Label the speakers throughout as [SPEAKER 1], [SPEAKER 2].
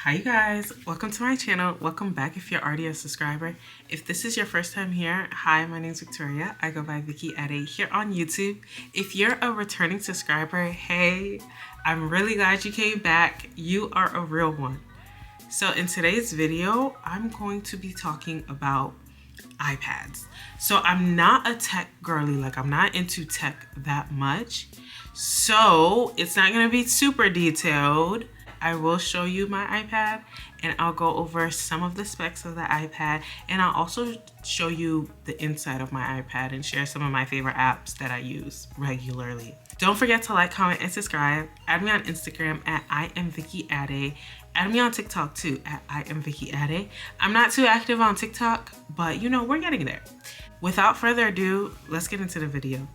[SPEAKER 1] Hi you guys, welcome to my channel. Welcome back if you're already a subscriber. If this is your first time here, hi, my name is Victoria. I go by Vicki here on YouTube. If you're a returning subscriber, hey, I'm really glad you came back. You are a real one. So in today's video, I'm going to be talking about iPads. So I'm not a tech girly, like I'm not into tech that much. So it's not gonna be super detailed. I will show you my iPad and I'll go over some of the specs of the iPad, and I'll also show you the inside of my iPad and share some of my favorite apps that I use regularly. Don't forget to like, comment, and subscribe. Add me on Instagram at @IamVickyAde. Add me on TikTok too at @IamVickyAde. I'm not too active on TikTok, but you know, we're getting there. Without further ado, let's get into the video.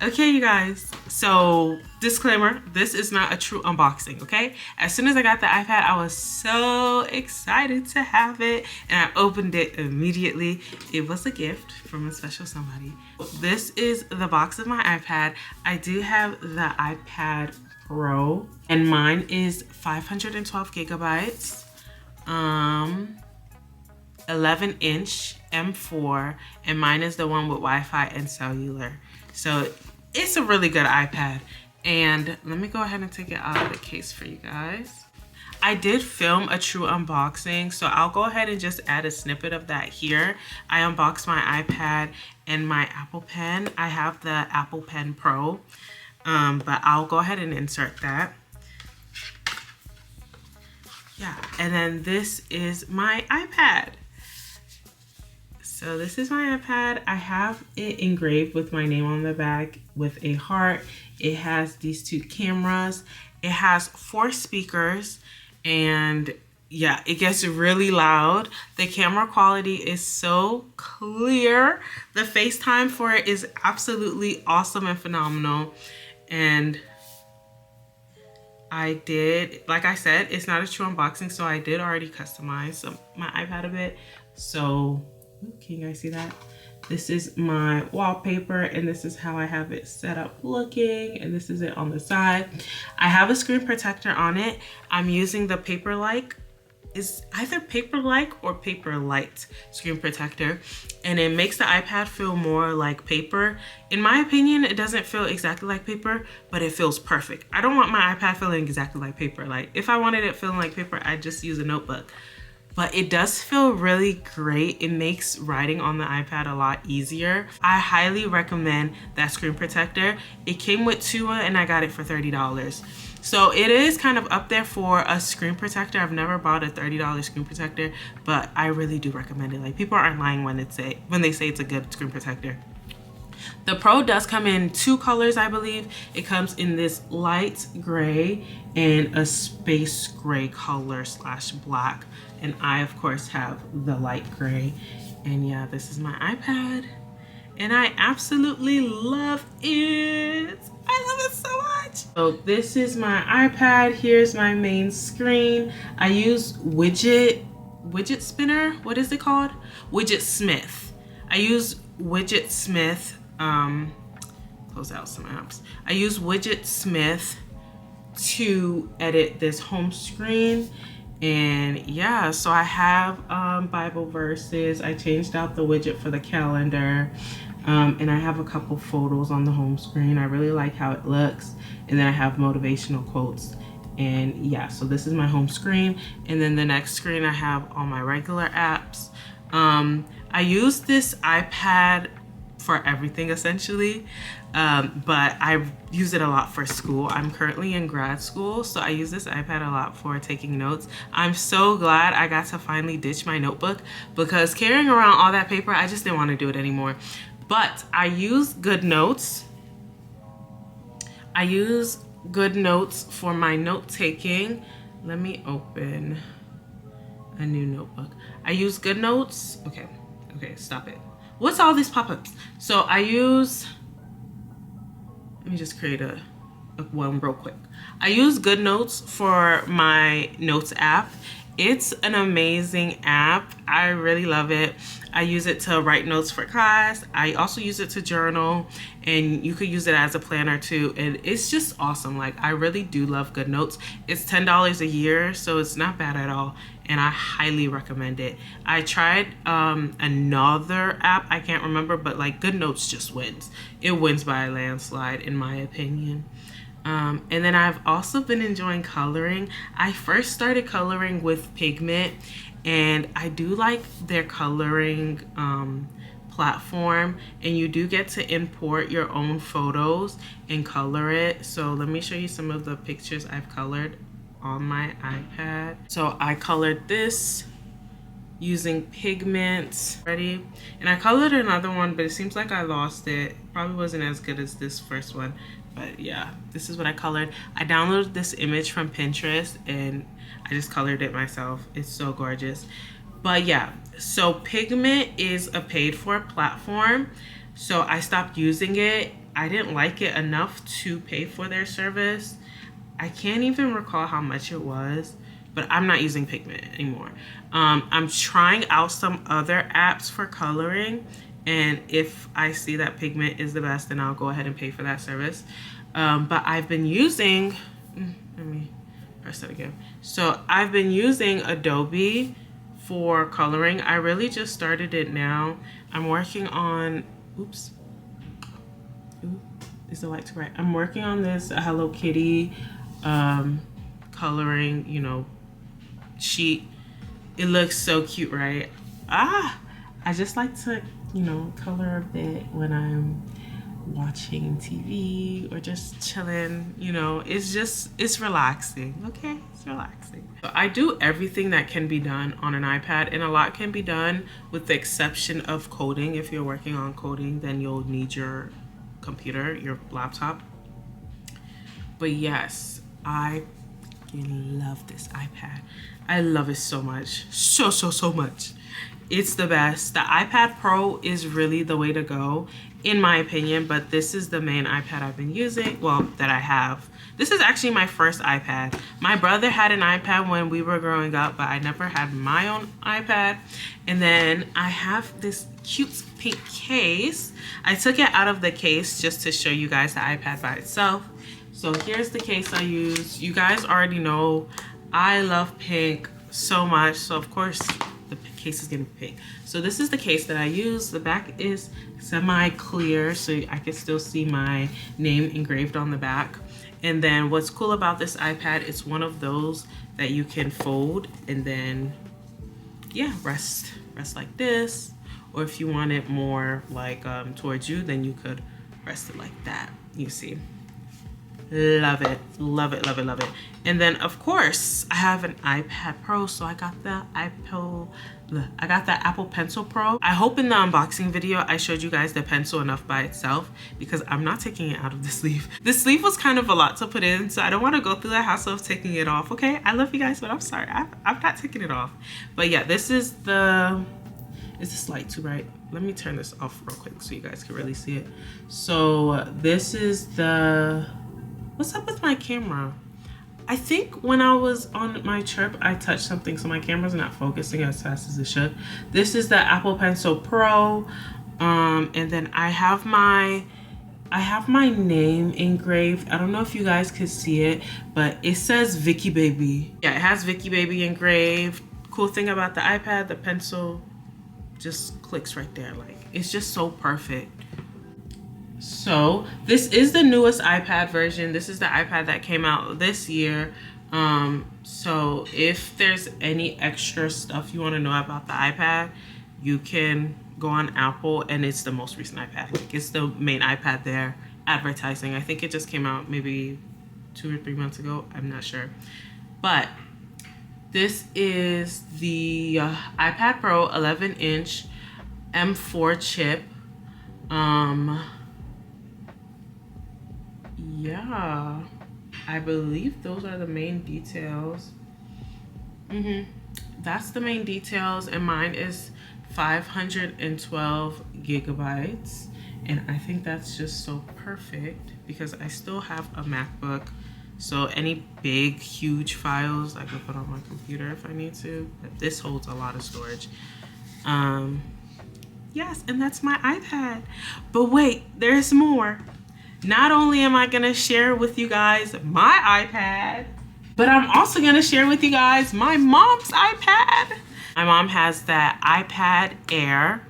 [SPEAKER 1] Okay, you guys, so disclaimer, this is not a true unboxing, okay? As soon as I got the iPad, I was so excited to have it, and I opened it immediately. It was a gift from a special somebody. This is the box of my iPad. I do have the iPad Pro, and mine is 512 gigabytes, 11-inch M4, and mine is the one with Wi-Fi and cellular. So it's a really good iPad. And let me go ahead and take it out of the case for you guys. I did film a true unboxing, so I'll go ahead and just add a snippet of that here. I unboxed my iPad and my Apple Pen. I have the Apple Pen Pro, but I'll go ahead and insert that. Yeah, and then this is my iPad. So this is my iPad. I have it engraved with my name on the back with a heart. It has these two cameras. It has 4 speakers, and yeah, it gets really loud. The camera quality is so clear. The FaceTime for it is absolutely awesome and phenomenal. And I did, like I said, it's not a true unboxing, so I did already customize my iPad a bit. So can you guys see that? This is my wallpaper, and this is how I have it set up looking, and this is it on the side. I have a screen protector on it. I'm using the Paperlike. It's either Paperlike or Paperlight screen protector, and it makes the iPad feel more like paper. In my opinion, it doesn't feel exactly like paper, but it feels perfect. I don't want my iPad feeling exactly like paper. Like if I wanted it feeling like paper, I'd just use a notebook. But it does feel really great. It makes writing on the iPad a lot easier. I highly recommend that screen protector. It came with 2 and I got it for $30. So it is kind of up there for a screen protector. I've never bought a $30 screen protector, but I really do recommend it. Like, people aren't lying when they say it's a good screen protector. The Pro does come in 2 colors, I believe. It comes in this light gray and a space gray color / black. And I, of course, have the light gray. And yeah, this is my iPad. And I absolutely love it. I love it so much. So this is my iPad. Here's my main screen. I use widget spinner. What is it called? Widget Smith. I use Widget Smith. Close out some apps. I use Widget Smith to edit this home screen. And yeah, so I have Bible verses. I changed out the widget for the calendar. And I have a couple photos on the home screen. I really like how it looks. And then I have motivational quotes. And yeah, so this is my home screen. And then the next screen, I have all my regular apps. I use this iPad for everything essentially, but I use it a lot for school. I'm currently in grad school, so I use this iPad a lot for taking notes. I'm so glad I got to finally ditch my notebook, because carrying around all that paper, I just didn't want to do it anymore. But I use Goodnotes. I use Goodnotes for my note taking. Let me open a new notebook. I use Goodnotes. Okay, stop it. What's all these pop-ups? So I use, let me just create a one real quick. I use Goodnotes for my notes app, It's an amazing app. I really love it. I use it to write notes for class. I also use it to journal, and you could use it as a planner too. And it's just awesome. Like, I really do love Goodnotes. It's $10 a year, so it's not bad at all. And I highly recommend it. I tried another app, I can't remember, but like Goodnotes just wins. It wins by a landslide in my opinion. And then I've also been enjoying coloring. I first started coloring with Pigment, and I do like their coloring platform, and you do get to import your own photos and color it. So let me show you some of the pictures I've colored on my iPad. So I colored this using Pigment. Ready? And I colored another one, but it seems like I lost it. Probably wasn't as good as this first one. But yeah, this is what I colored. I downloaded this image from Pinterest and I just colored it myself. It's so gorgeous. But yeah, so Pigment is a paid for platform. So I stopped using it. I didn't like it enough to pay for their service. I can't even recall how much it was, but I'm not using Pigment anymore. I'm trying out some other apps for coloring, and if I see that Pigment is the best, then I'll go ahead and pay for that service. But I've been using, let me press it again. So I've been using Adobe for coloring. I really just started it now. I'm working on, oops. Ooh, is the light too bright? I'm working on this Hello Kitty coloring, you know, sheet. It looks so cute, right? I just like to, you know, color a bit when I'm watching TV or just chilling, you know. It's relaxing, okay? It's relaxing. So I do everything that can be done on an iPad, and a lot can be done with the exception of coding. If you're working on coding, then you'll need your computer, your laptop. But yes, I love this iPad. I love it so much. So much. It's the best. The iPad Pro is really the way to go, in my opinion, but this is the main iPad I've been using, well, that I have. This is actually my first iPad. My brother had an iPad when we were growing up, but I never had my own iPad. And then I have this cute pink case. I took it out of the case just to show you guys the iPad by itself. So here's the case I use. You guys already know I love pink so much, so of course the case is gonna be pink. So this is the case that I use. The back is semi-clear, so I can still see my name engraved on the back. And then what's cool about this iPad, it's one of those that you can fold and then, yeah, rest like this. Or if you want it more like towards you, then you could rest it like that. You see. Love it, love it, love it, love it. And then of course I have an iPad Pro, so I got the Apple Pencil Pro. I hope in the unboxing video I showed you guys the pencil enough by itself, because I'm not taking it out of the sleeve. The sleeve was kind of a lot to put in, so I don't want to go through the hassle of taking it off. Okay, I love you guys, but I'm sorry, I'm not taking it off. But yeah, this is the, is this light too bright? Let me turn this off real quick so you guys can really see it. So this is the, what's up with my camera? I think when I was on my trip, I touched something, so my camera's not focusing as fast as it should. This is the Apple Pencil Pro, and then I have my name engraved. I don't know if you guys could see it, but it says Vicki Baby. Yeah, it has Vicki Baby engraved. Cool thing about the iPad, the pencil just clicks right there. Like, it's just so perfect. So this is the newest iPad version. This is the iPad that came out this year. So if there's any extra stuff you want to know about the iPad, you can go on Apple, and it's the most recent iPad. It's the main iPad they're advertising. I think it just came out maybe 2 or 3 months ago. I'm not sure. But this is the iPad Pro 11-inch M4 chip. Yeah, I believe those are the main details. That's the main details, and mine is 512 gigabytes, and I think that's just so perfect because I still have a MacBook, So any big, huge files I can put on my computer if I need to. But this holds a lot of storage. Yes, and that's my iPad. But wait, there's more. Not only am I gonna share with you guys my iPad, but I'm also gonna share with you guys my mom's iPad. My mom has that iPad Air.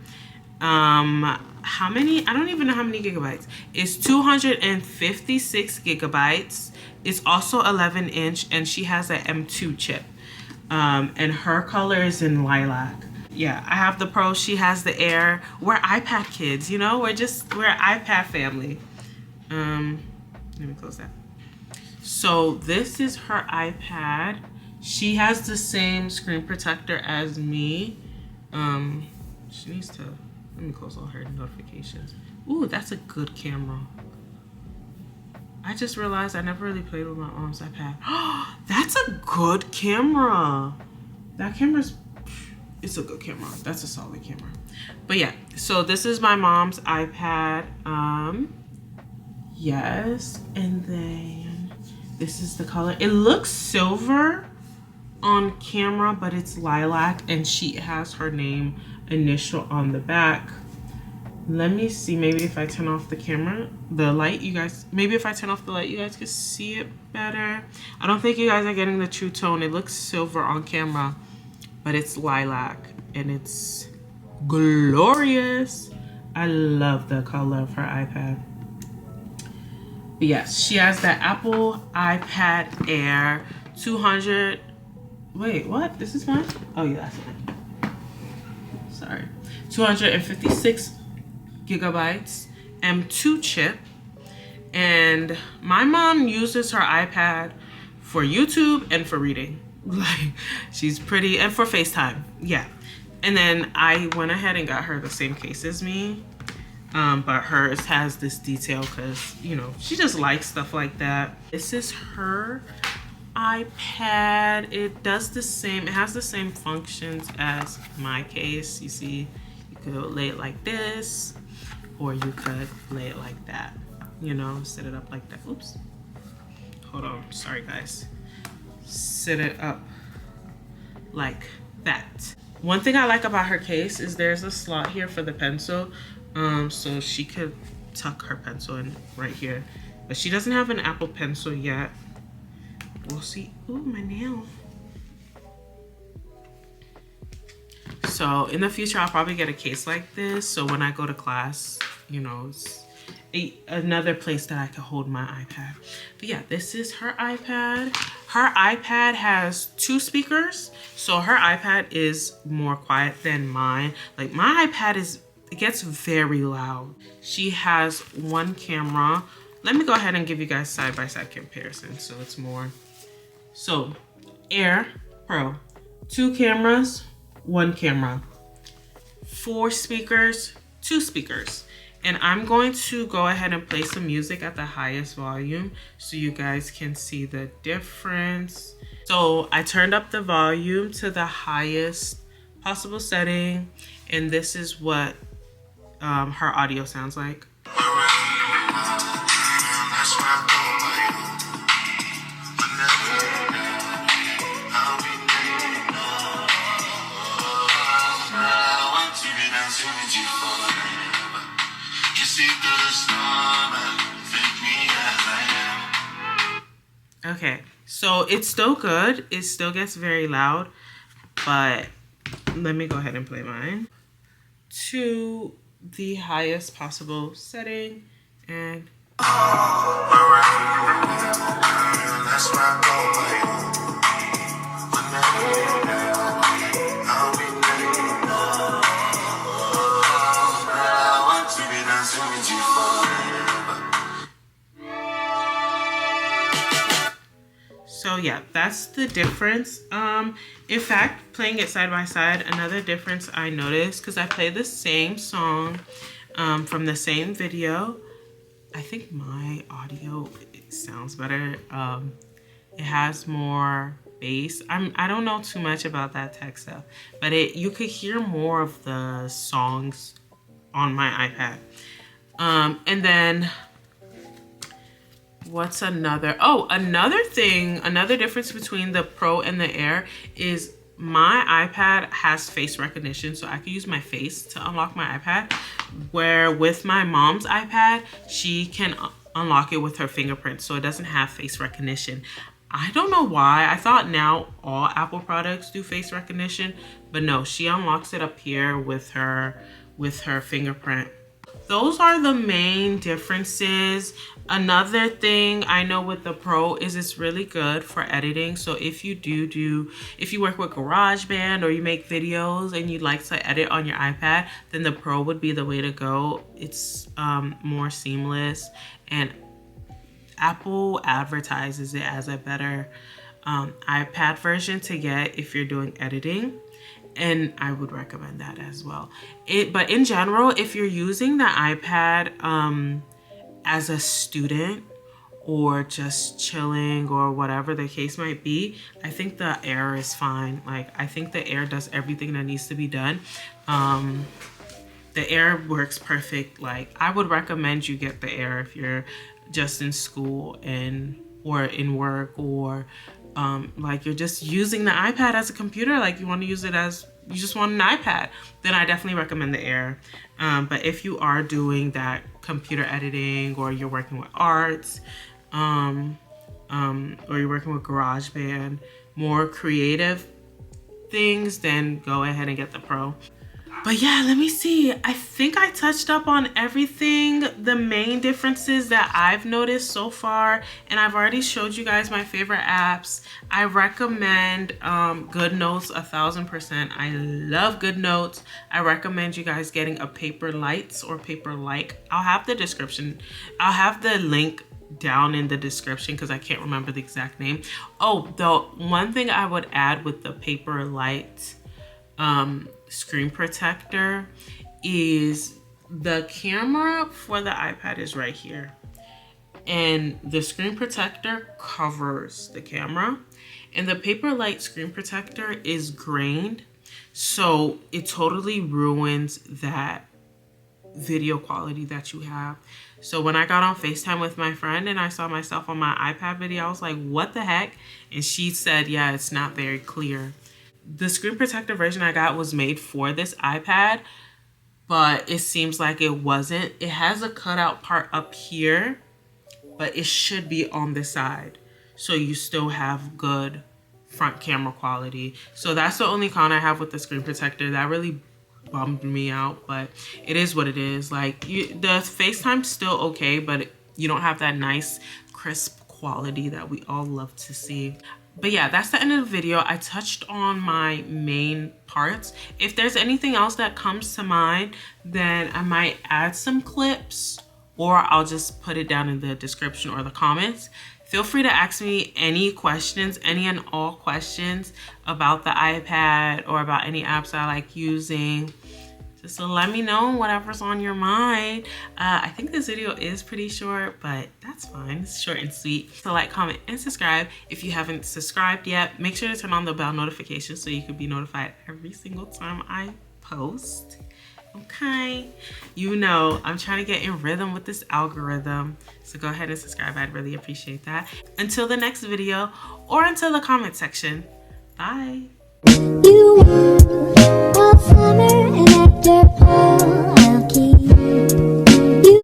[SPEAKER 1] How many? I don't even know how many gigabytes. It's 256 gigabytes. It's also 11-inch, and she has an M2 chip. And her color is in lilac. Yeah, I have the Pro, she has the Air. We're iPad kids, you know? We're an iPad family. Let me close that. So this is her iPad. She has the same screen protector as me. She needs to, let me close all her notifications. Ooh, that's a good camera. I just realized I never really played with my mom's iPad. That's a good camera. That camera's, it's a good camera. That's a solid camera. But yeah, so this is my mom's iPad. Yes, and then this is the color. It looks silver on camera, but it's lilac, and she has her name initial on the back. Let me see, maybe if I turn off the camera, the light, you guys, maybe if I turn off the light, you guys can see it better. I don't think you guys are getting the true tone. It looks silver on camera, but it's lilac, and it's glorious. I love the color of her iPad. But yes, she has the Apple iPad Air 200. Wait, what? This is mine? Oh yeah, that's mine. Sorry. 256 gigabytes, M2 chip. And my mom uses her iPad for YouTube and for reading. Like, she's pretty, and for FaceTime. Yeah. And then I went ahead and got her the same case as me. But hers has this detail because, you know, she just likes stuff like that. This is her iPad. It does the same, it has the same functions as my case. You see, you could lay it like this, or you could lay it like that, you know, set it up like that. Oops, hold on, sorry guys. Set it up like that. One thing I like about her case is there's a slot here for the pencil, so she could tuck her pencil in right here. But she doesn't have an Apple Pencil yet. We'll see. Ooh, my nail. So in the future, I'll probably get a case like this, so when I go to class, you know, it's another place that I can hold my iPad. But yeah, this is her iPad. Her iPad has 2 speakers, so her iPad is more quiet than mine. Like, my iPad it gets very loud. She has 1 camera. Let me go ahead and give you guys side-by-side comparison, so it's more. So, Air Pro, 2 cameras, 1 camera, 4 speakers, 2 speakers. And I'm going to go ahead and play some music at the highest volume so you guys can see the difference. So I turned up the volume to the highest possible setting, and this is what her audio sounds like. Okay, so it's still good. It still gets very loud, but let me go ahead and play mine to the highest possible setting, and so yeah, that's the difference. In fact, playing it side by side, another difference I noticed, because I played the same song from the same video. I think my audio, it sounds better. It has more bass. I don't know too much about that tech stuff, but you could hear more of the songs on my iPad. And then What's another? Oh, another thing, another difference between the Pro and the Air is my iPad has face recognition, so I can use my face to unlock my iPad, where with my mom's iPad, she can unlock it with her fingerprint, so it doesn't have face recognition. I don't know why. I thought now all Apple products do face recognition, but no, she unlocks it up here with her fingerprint. Those are the main differences. Another thing I know with the Pro is it's really good for editing. So if you if you work with GarageBand or you make videos and you'd like to edit on your iPad, then the Pro would be the way to go. It's more seamless, and Apple advertises it as a better iPad version to get if you're doing editing. And I would recommend that as well. But in general, if you're using the iPad as a student or just chilling or whatever the case might be, I think the Air is fine. Like, I think the Air does everything that needs to be done. The Air works perfect. Like, I would recommend you get the Air if you're just in school or in work, or like you're just using the iPad as a computer, like you want to use it as, you just want an iPad, then I definitely recommend the Air. But if you are doing that computer editing, or you're working with arts, or you're working with GarageBand, more creative things, then go ahead and get the Pro. But yeah, let me see. I think I touched up on everything, the main differences that I've noticed so far, and I've already showed you guys my favorite apps. I recommend Goodnotes 1000%. I love Goodnotes. I recommend you guys getting a Paperlights or Paperlike. I'll have the link down in the description because I can't remember the exact name. Oh, the one thing I would add with the Paperlight screen protector is the camera for the iPad is right here, and the screen protector covers the camera, and the Paperlight screen protector is grained, so it totally ruins that video quality that you have. So when I got on FaceTime with my friend and I saw myself on my iPad video, I was like, what the heck? And she said, yeah, it's not very clear. The screen protector version I got was made for this iPad, but it seems like it wasn't. It has a cutout part up here, but it should be on the side, so you still have good front camera quality. So that's the only con I have with the screen protector. That really bummed me out, but it is what it is. Like, the FaceTime's still okay, but you don't have that nice crisp quality that we all love to see. But yeah, that's the end of the video. I touched on my main parts. If there's anything else that comes to mind, then I might add some clips, or I'll just put it down in the description or the comments. Feel free to ask me any questions, any and all questions about the iPad or about any apps I like using. Just let me know whatever's on your mind. I think this video is pretty short, but that's fine. It's short and sweet. So like, comment, and subscribe. If you haven't subscribed yet, make sure to turn on the bell notification so you can be notified every single time I post. Okay, you know, I'm trying to get in rhythm with this algorithm, so go ahead and subscribe. I'd really appreciate that. Until the next video, or until the comment section, bye. You are a summer and after